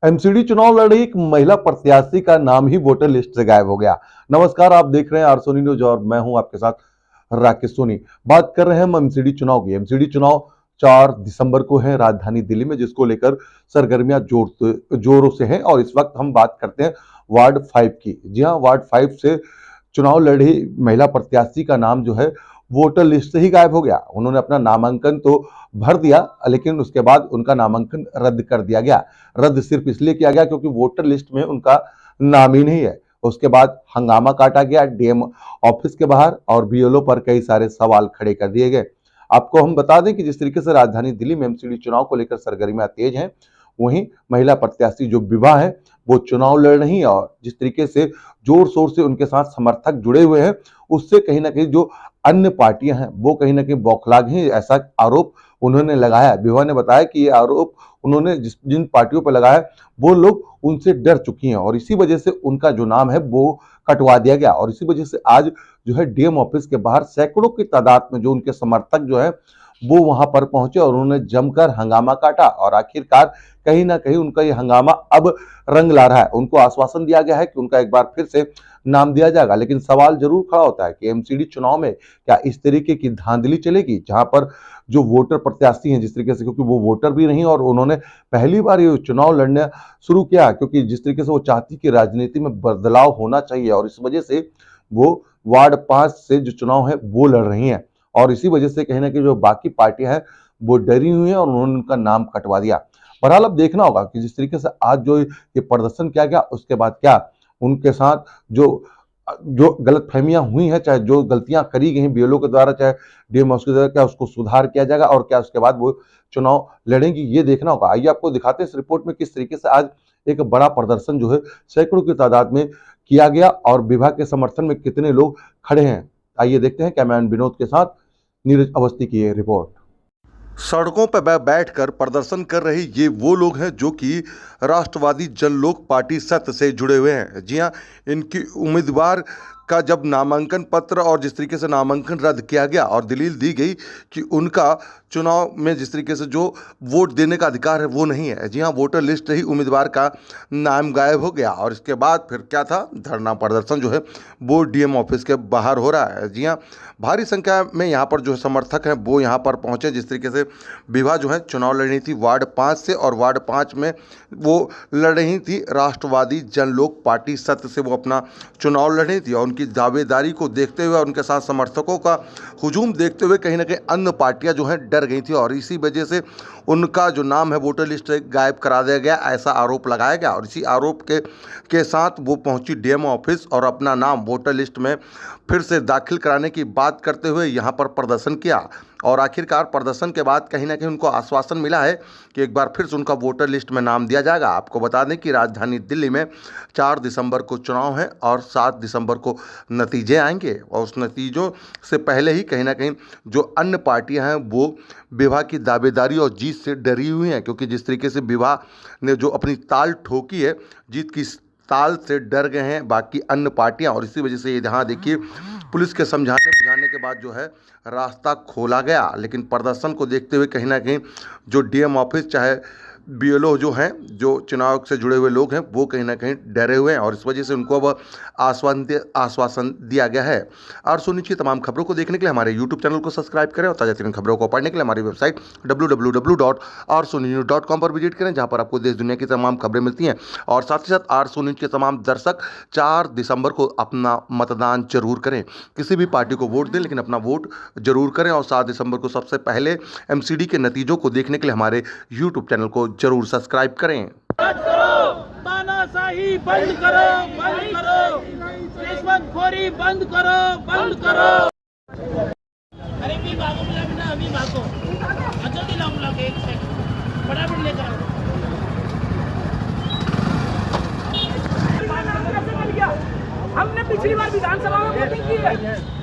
MCD चुनाव लड़ रही एक महिला प्रत्याशी का नाम ही वोटर लिस्ट से गायब हो गया। नमस्कार, आप देख रहे हैं आर सोनी न्यूज और मैं हूं आपके साथ राकेश सोनी। बात कर रहे हैं हम एमसीडी चुनाव की। एमसीडी चुनाव 4 दिसंबर को है राजधानी दिल्ली में, जिसको लेकर सरगर्मियां जोरों से हैं। और इस वक्त हम बात करते हैं वार्ड 5 की। जी हाँ, वार्ड 5 से चुनाव लड़ रही महिला प्रत्याशी का नाम जो है वोटर लिस्ट से ही गायब हो गया। उन्होंने अपना नामांकन तो भर दिया, लेकिन उसके बाद उनका नामांकन रद्द कर दिया गया। रद्द सिर्फ इसलिए किया गया क्योंकि वोटर लिस्ट में उनका नाम ही नहीं है। उसके बाद हंगामा काटा गया डीएम ऑफिस के बाहर और बीएलओ पर कई सारे सवाल खड़े कर दिए गए। आपको हम बता दें कि जिस तरीके से राजधानी दिल्ली में एमसीडी चुनाव को लेकर सरगर्मियां तेज हैं, वहीं महिला प्रत्याशी जो विवाह है वो चुनाव लड़ रही है। और जिस तरीके से जोर शोर से उनके साथ समर्थक जुड़े हुए हैं, उससे कहीं ना कहीं जो अन्य पार्टियां हैं वो कहीं ना कहीं बौखला गई हैं, ऐसा आरोप उन्होंने लगाया। विवाह ने बताया कि ये आरोप उन्होंने जिन पार्टियों पर लगाया वो लोग उनसे डर चुकी हैं और इसी वजह से उनका जो नाम है वो कटवा दिया गया। और इसी वजह से आज जो है डीएम ऑफिस के बाहर सैकड़ों की तादाद में जो उनके समर्थक जो है वो वहां पर पहुंचे और उन्होंने जमकर हंगामा काटा। और आखिरकार कहीं ना कहीं उनका ये हंगामा अब रंग ला रहा है। उनको आश्वासन दिया गया है कि उनका एक बार फिर से नाम दिया जाएगा, लेकिन सवाल जरूर खड़ा होता है कि एमसीडी चुनाव में क्या इस तरीके की धांधली चलेगी, जहां पर जो वोटर प्रत्याशी हैं जिस तरीके से, क्योंकि वो वोटर भी नहीं और उन्होंने पहली बार ये चुनाव लड़ना शुरू किया, क्योंकि जिस तरीके से वो चाहती कि राजनीति में बदलाव होना चाहिए और इस वजह से वो वार्ड 5 से जो चुनाव है वो लड़ रही हैं। और इसी वजह से कहीं ना कहीं जो बाकी पार्टियां हैं वो डरी हुई हैं और उन्होंने उनका नाम कटवा दिया। बहरहाल अब देखना होगा कि जिस तरीके से आज जो ये प्रदर्शन किया गया उसके बाद क्या उनके साथ जो जो गलतफहमियां हुई हैं, चाहे जो गलतियां करी गई हैं बीएलओ के द्वारा, चाहे डीएम के द्वारा, क्या उसको सुधार किया जाएगा और क्या उसके बाद वो चुनाव लड़ेंगी, ये देखना होगा। आइए आपको दिखाते हैं इस रिपोर्ट में किस तरीके से आज एक बड़ा प्रदर्शन जो है सैकड़ों की तादाद में किया गया और विभाग के समर्थन में कितने लोग खड़े हैं। आइए देखते हैं कैमरामैन विनोद के साथ नीरज अवस्थी की ये रिपोर्ट। सड़कों पर बैठकर प्रदर्शन कर रहे ये वो लोग हैं जो कि राष्ट्रवादी जन लोक पार्टी सत्य से जुड़े हुए हैं। जी हाँ, इनकी उम्मीदवार का जब नामांकन पत्र और जिस तरीके से नामांकन रद्द किया गया और दलील दी गई कि उनका चुनाव में जिस तरीके से जो वोट देने का अधिकार है वो नहीं है। जी हाँ, वोटर लिस्ट से ही उम्मीदवार का नाम गायब हो गया और इसके बाद फिर क्या था, धरना प्रदर्शन जो है वो डीएम ऑफिस के बाहर हो रहा है। जी हाँ, भारी संख्या में यहाँ पर जो समर्थक हैं वो यहाँ पर पहुँचे। जिस तरीके से विवाह जो है चुनाव लड़ रही थी वार्ड 5 से और वार्ड 5 में वो लड़ रही थी राष्ट्रवादी जन लोक पार्टी सत्य से वो अपना चुनाव लड़ रही थी। और उनकी दावेदारी को देखते हुए और उनके साथ समर्थकों का हुजूम देखते हुए कहीं ना कहीं अन्य पार्टियां जो हैं डर गई थी और इसी वजह से उनका जो नाम है वोटर लिस्ट से गायब करा दिया गया, ऐसा आरोप लगाया गया। और इसी आरोप के साथ वो पहुंची डीएम ऑफिस और अपना नाम वोटर लिस्ट में फिर से दाखिल कराने की बात करते हुए यहाँ पर प्रदर्शन किया। और आखिरकार प्रदर्शन के बाद कहीं ना कहीं उनको आश्वासन मिला है कि एक बार फिर से उनका वोटर लिस्ट में नाम दिया जाएगा। आपको बता दें कि राजधानी दिल्ली में 4 दिसंबर को चुनाव है और 7 दिसंबर को नतीजे आएंगे और उस नतीजों से पहले ही कहीं ना कहीं जो अन्य पार्टियां हैं वो विवाह की दावेदारी और जीत से डरी हुई हैं, क्योंकि जिस तरीके से विवाह ने जो अपनी ताल ठोकी है, जीत की ताल से डर गए हैं बाकी अन्य पार्टियां। और इसी वजह से यहाँ देखिए पुलिस के समझाने बुझाने के बाद जो है रास्ता खोला गया, लेकिन प्रदर्शन को देखते हुए कहीं ना कहीं जो डीएम ऑफिस चाहे बीएलओ जो हैं, जो चुनाव से जुड़े हुए लोग हैं, वो कहीं ना कहीं डरे हुए हैं और इस वजह से उनको अब आश्वासन दिया गया है। और सुनिए की तमाम खबरों को देखने के लिए हमारे यूट्यूब चैनल को सब्सक्राइब करें और ताज़ा तरीन खबरों को पढ़ने के लिए हमारी वेबसाइट www.rsonews.com पर विजिट करें, जहां पर आपको देश दुनिया की तमाम खबरें मिलती हैं। और साथ ही साथ आर सो न्यूज़ के तमाम दर्शक 4 दिसंबर को अपना मतदान जरूर करें। किसी भी पार्टी को वोट दें, लेकिन अपना वोट जरूर करें। और 7 दिसंबर को सबसे पहले एमसीडी के नतीजों को देखने के लिए हमारे यूट्यूब चैनल को जरूर सब्सक्राइब करें। तानाशाही बंद करो, बंद करो, रिश्वतखोरी बंद करो, बंद करो। अरे भी भागो, ना अभी भागो, जल्दी लाओ, बुला के 1 सेकंड फटाफट लेकर आओ। हमने पिछली बार विधानसभा में वोटिंग की है।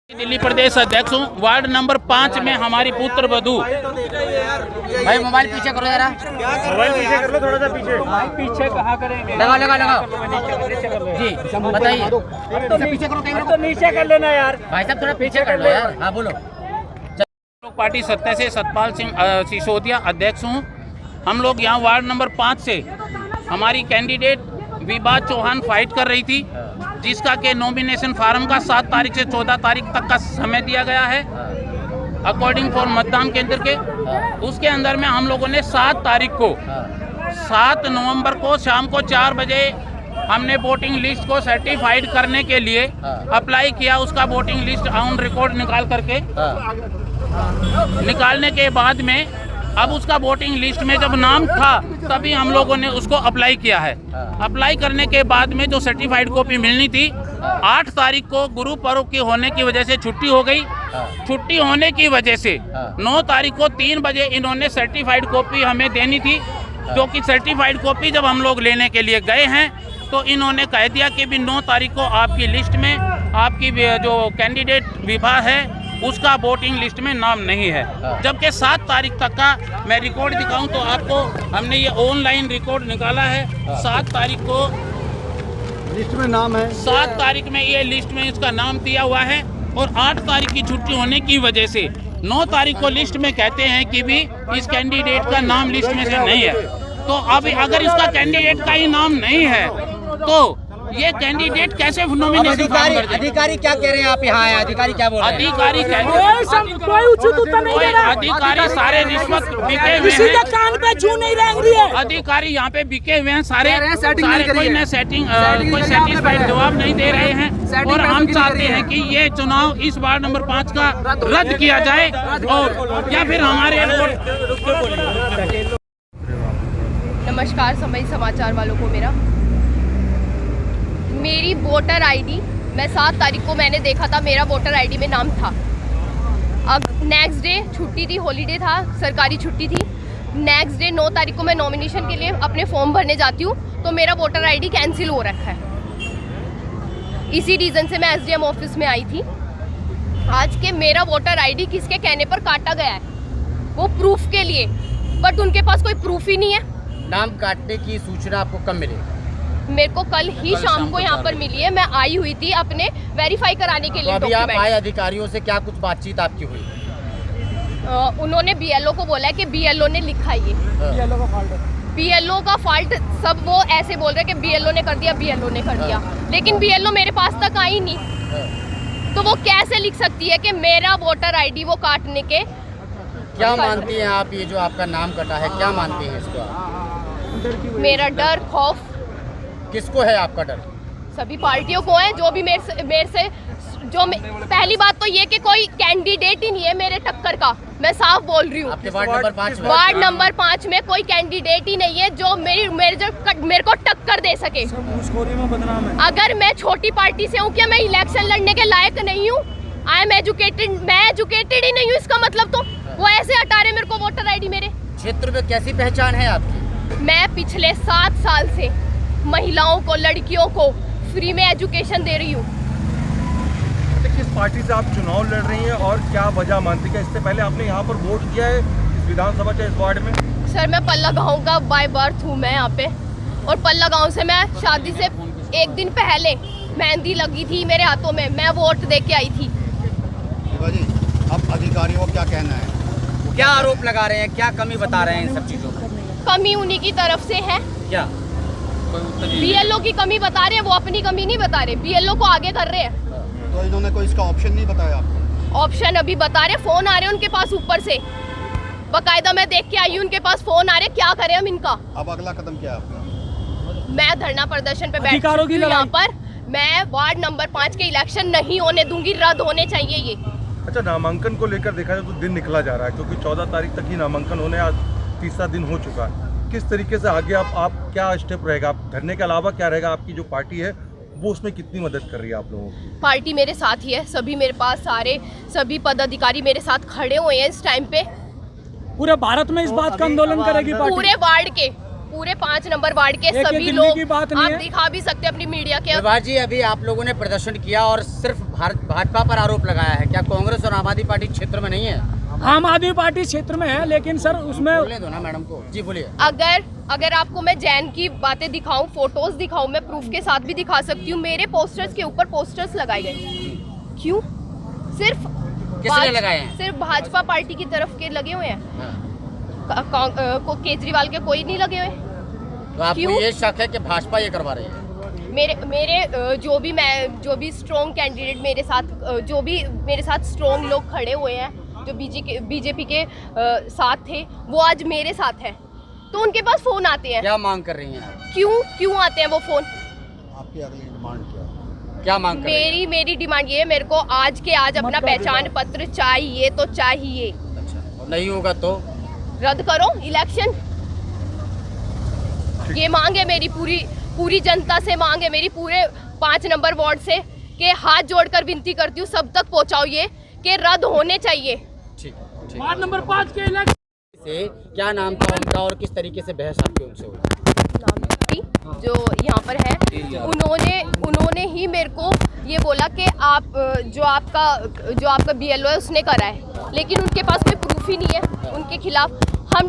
दिल्ली प्रदेश अध्यक्ष हूँ। वार्ड नंबर 5 में हमारी पुत्र वधू। भाई मोबाइल पीछे करो जरा, मोबाइल पीछे कर लो, थोड़ा सा पीछे। पीछे कहाँ करेंगे? लगा जी बताइए। पीछे करो, तो नीचे कर लेना यार। भाई साहब थोड़ा पीछे कर लो यार। हाँ बोलो। लोक पार्टी सत्ता से सतपाल सिंह सिसोदिया अध्यक्ष हूँ। हम लोग यहाँ वार्ड नंबर 5 से हमारी कैंडिडेट विभा चौहान फाइट कर रही थी, जिसका के नॉमिनेशन फार्म का 7 तारीख से 14 तारीख तक का समय दिया गया है अकॉर्डिंग फॉर मतदान केंद्र के। उसके अंदर में हम लोगों ने 7 तारीख को 7 नवंबर को शाम को 4 बजे हमने वोटिंग लिस्ट को सर्टिफाइड करने के लिए अप्लाई किया। उसका वोटिंग लिस्ट ऑन रिकॉर्ड निकाल करके निकालने के बाद में अब उसका वोटिंग लिस्ट में जब नाम था तभी हम लोगों ने उसको अप्लाई किया है। अप्लाई करने के बाद में जो सर्टिफाइड कॉपी मिलनी थी 8 तारीख को गुरु पर्व की होने की वजह से छुट्टी हो गई। छुट्टी होने की वजह से 9 तारीख को 3 बजे इन्होंने सर्टिफाइड कॉपी हमें देनी थी, जो कि सर्टिफाइड कॉपी जब हम लोग लेने के लिए गए हैं तो इन्होंने कह दिया कि भी 9 तारीख को आपकी लिस्ट में आपकी जो कैंडिडेट विभा है उसका वोटिंग लिस्ट में नाम नहीं है। जबकि 7 तारीख तक का मैं रिकॉर्ड दिखाऊं तो आपको हमने ये ऑनलाइन रिकॉर्ड निकाला है। 7 तारीख को लिस्ट में नाम है, 7 तारीख में ये लिस्ट में इसका नाम दिया हुआ है और 8 तारीख की छुट्टी होने की वजह से 9 तारीख को लिस्ट में कहते हैं कि भी इस कैंडिडेट का नाम लिस्ट में से नहीं है। तो अब अगर इसका कैंडिडेट का ही नाम नहीं है तो ये कैंडिडेट कैसे नॉमिनेशन फॉर्म कर दें? अधिकारी क्या कह रहे हैं आप यहाँ आए? अधिकारी क्या बोल रहे हैं? अधिकारी कोई उचित उत्तर नहीं दे रहा। अधिकारी सारे रिश्वत बिके हुए किसी के हैं। कान पे जू नहीं रेंग रही है। अधिकारी यहाँ पे बिके हुए हैं सारे setting नहीं करी कोई है। न सेटिंग कोई सेटिस्फाइड जवाब नहीं दे रहे हैं और हम चाहते हैं कि ये चुनाव इस वार्ड नंबर 5 का रद्द किया जाए और या फिर हमारे नमस्कार समय समाचार वालों को मेरी वोटर आईडी मैं 7 तारीख को मैंने देखा था, मेरा वोटर आईडी में नाम था। अब नेक्स्ट डे छुट्टी थी, हॉलीडे था, सरकारी छुट्टी थी। नेक्स्ट डे 9 तारीख को मैं नॉमिनेशन के लिए अपने फॉर्म भरने जाती हूँ तो मेरा वोटर आईडी कैंसिल हो रखा है। इसी रीज़न से मैं एसडीएम ऑफिस में आई थी आज के मेरा वोटर आईडी किसके कहने पर काटा गया है, वो प्रूफ के लिए, बट उनके पास कोई प्रूफ ही नहीं है। नाम काटने की सूचना आपको कब मिली? मेरे को कल ही शाम को यहाँ पर मिली है। मैं आई हुई थी अपने वेरीफाई कराने के लिए। तो अभी आप आए, अधिकारियों से क्या कुछ बातचीत आपकी हुई? उन्होंने बीएलओ को बोला है कि बीएलओ ने लिखा ये बीएलओ का फॉल्ट सब वो ऐसे बोल रहे हैं कि बीएलओ ने कर दिया, बीएलओ ने कर दिया, लेकिन बीएलओ मेरे पास तक आई नहीं। तो वो कैसे लिख सकती है कि मेरा वोटर आईडी वो काटने के? क्या मानती हैं आप, ये जो आपका नाम कटा है, क्या मानती हैं इसको? मेरा डर खौफ किसको है आपका डर? सभी पार्टियों को है, जो भी मेरे से पहली बात तो ये कि कोई कैंडिडेट ही नहीं है मेरे टक्कर का, मैं साफ बोल रही हूँ। आपके वार्ड नंबर 5 में? वार्ड नंबर 5 में कोई कैंडिडेट ही नहीं है जो मेरे को टक्कर दे सके। अगर मैं छोटी पार्टी से हूँ, क्या मैं इलेक्शन लड़ने के लायक नहीं हूँ? आई एम एजुकेटेड, मैं एजुकेटेड ही नहीं हूँ, इसका मतलब तो वो ऐसे हटा रहे मेरे को वोटर आईडी। मेरे क्षेत्र में कैसी पहचान है आपकी? मैं पिछले 7 साल से महिलाओं को, लड़कियों को फ्री में एजुकेशन दे रही हूँ। किस पार्टी से आप चुनाव लड़ रही हैं और क्या वजह मानती है? इससे पहले आपने यहाँ पर वोट किया है इस विधानसभा के इस वार्ड में? सर मैं पल्ला गांव का बाय बर्थ हूँ मैं यहाँ पे, और पल्ला गांव से मैं शादी से 1 दिन पहले मेहंदी लगी थी मेरे हाथों में, मैं वोट दे के आई थी। जी अब अधिकारियों को क्या कहना है? क्या आरोप लगा रहे हैं, क्या कमी बता रहे हैं इन सब चीजों में? कमी उन्हीं की तरफ से है। क्या बीएलओ की कमी बता रहे हैं, वो अपनी कमी नहीं बता रहे, बीएलओ को आगे कर रहे हैं। तो इन्होंने कोई इसका ऑप्शन नहीं बताया आपको? ऑप्शन अभी बता रहे, फोन आ रहे हैं उनके पास ऊपर से, बकायदा मैं देख के आई हूँ, उनके पास फोन आ रहे, क्या करें हम इनका? अब अगला कदम क्या है आपका? मैं धरना प्रदर्शन पे बैठी हूँ यहाँ पर। मैं वार्ड नंबर 5 के इलेक्शन नहीं होने दूंगी, रद्द होने चाहिए ये। अच्छा, नामांकन को लेकर देखा जाए तो दिन निकला जा रहा है, क्योंकि 14 तारीख तक ही नामांकन होने, आज 3रा दिन हो चुका है। किस तरीके से आगे आप क्या स्टेप रहेगा? आप धरने के अलावा क्या रहेगा? आपकी जो पार्टी है वो उसमें कितनी मदद कर रही है आप लोगों की? पार्टी मेरे साथ ही है, सभी मेरे पास सभी पदाधिकारी मेरे साथ खड़े हुए हैं इस टाइम पे। पूरे भारत में इस बात का आंदोलन करेगी पार्टी? पूरे वार्ड के, पूरे 5 नंबर वार्ड के सभी लोग, आप दिखा भी सकते हैं अपनी मीडिया के। विभा जी, अभी आप लोगों ने प्रदर्शन किया और सिर्फ भाजपा पर आरोप लगाया है, क्या कांग्रेस और आम आदमी पार्टी क्षेत्र में नहीं है? आम आदमी पार्टी क्षेत्र में है, लेकिन सर उसमें बोलने दो ना मैडम को। जी बोलिए। अगर आपको मैं जैन की बातें दिखाऊं, फोटोज दिखाऊं, मैं प्रूफ के साथ भी दिखा सकती हूँ। मेरे पोस्टर्स के ऊपर पोस्टर्स लगाए गए, क्यों? सिर्फ किसने लगाए हैं? सिर्फ भाजपा पार्टी की तरफ के लगे हुए हैं। केजरीवाल के कोई नहीं लगे हुए। तो आपको क्यों? ये शक है कि भाजपा ये करवा रही है? मेरे जो भी स्ट्रॉन्ग कैंडिडेट मेरे साथ जो भी मेरे साथ स्ट्रॉन्ग लोग खड़े हुए हैं, जो बीजेपी के साथ थे, वो आज मेरे साथ है, तो उनके पास फोन आते हैं। क्या मांग कर रही हैं आप? क्यों आते हैं वो फोन? आपकी अगली डिमांड क्या है? क्या मांग कर रही हैं? मेरी डिमांड ये है, मेरे को आज के आज अपना पहचान पत्र चाहिए तो चाहिए। अच्छा, और नहीं होगा तो रद्द करो इलेक्शन। ये मांग है मेरी, पूरी जनता से मांग है मेरी, पूरे 5 नंबर वार्ड से, कि हाथ जोड़कर विनती करती हूँ सब तक पहुँचाओ ये कि रद्द होने चाहिए। ठीक ठीक। वार्ड नंबर 5 के इलेक्शन से क्या नाम था उनका और किस तरीके से बहस आपकी उनसे हुई? जो यहाँ पर है, उन्होंने ही मेरे को ये बोला कि आप जो आपका BLO है उसने करा है, लेकिन उनके पास कोई प्रूफ ही नहीं है उनके खिलाफ। हम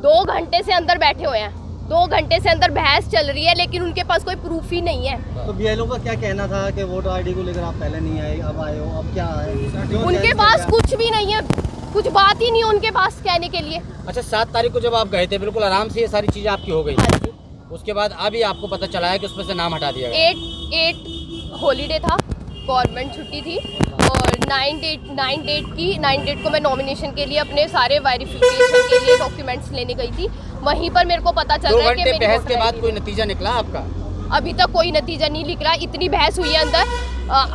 2 घंटे से अंदर बैठे हुए हैं, 2 घंटे से अंदर बहस चल रही है, लेकिन उनके पास कोई प्रूफ ही नहीं है। तो BLO का क्या कहना था कि वोटर ID को लेकर आप पहले नहीं आए, अब आए हो, अब क्या है? उनके पास कुछ भी नहीं है, कुछ बात ही नहीं है उनके पास कहने के लिए। अच्छा, 7 तारीख को जब आप गए थे बिल्कुल आराम से ये सारी चीजें आपकी हो गई, हाँ जी। उसके बाद अभी आपको पता चला है कि उसमें से नाम हटा दिया गया? 8 हॉलीडे था, गवर्नमेंट छुट्टी थी, और 9 डेट को मैं नॉमिनेशन के लिए अपने सारे वेरिफिकेशन के लिए डॉक्यूमेंट्स लेने गई थी। वहीं पर मेरे को पता चल 2 रहा है कि घंटे मेरी बहस के वोटर बाद ID कोई नतीजा निकला आपका? अभी तक कोई नतीजा नहीं निकला। इतनी बहस हुई है अंदर,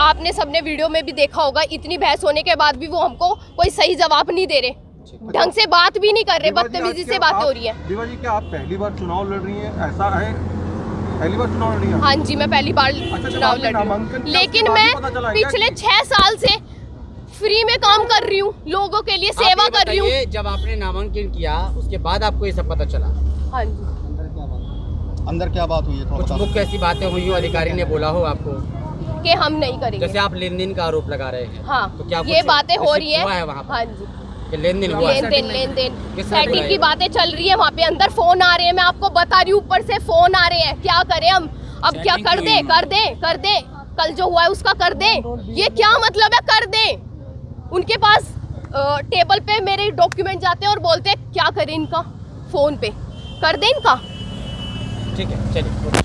आपने सबने वीडियो में भी देखा होगा, इतनी बहस होने के बाद भी वो हमको कोई सही जवाब नहीं दे रहे, ढंग से बात भी नहीं कर रहे, बदतमीजी से बातें हो रही है। दीवा जी, क्या आप पहली बार चुनाव लड़ रही हैं? ऐसा है, पहली बार चुनाव लड़ रही हैं? हाँ जी, मैं पहली बार चुनाव लड़ रही हूँ, लेकिन मैं पिछले 6 साल से फ्री में काम कर रही हूँ, लोगों के लिए सेवा कर रही हूँ। जब आपने नामांकन किया उसके बाद आपको ये सब पता चला? हाँ जी। अंदर क्या बात हुई है? थोड़ा कुछ बता मुख्य ऐसी बातें हुई हो, अधिकारी ने बोला हो आपको कि हम नहीं करेंगे? जैसे आप लेन देन का आरोप लगा रहे हैं, हाँ, तो क्या ये कुछ बातें हो रही हुआ है है वहाँ पर? हाँ जी, कि लेन देन हुआ? लेन देन किस तरह सेटिंग बुलाए? की बातें चल रही है वहाँ पे, अंदर फोन आ रहे हैं, मैं आपको बता रही हूँ, ऊपर से फोन आ रहे हैं। क्या करें हम अब? क्या कर दे कल जो हुआ है उसका कर दे, ये क्या मतलब है? कर दे। उनके पास टेबल पे मेरे डॉक्यूमेंट जाते हैं और बोलते हैं क्या करें इनका, फोन पे कर दे इनका। ठीक है, चलिए।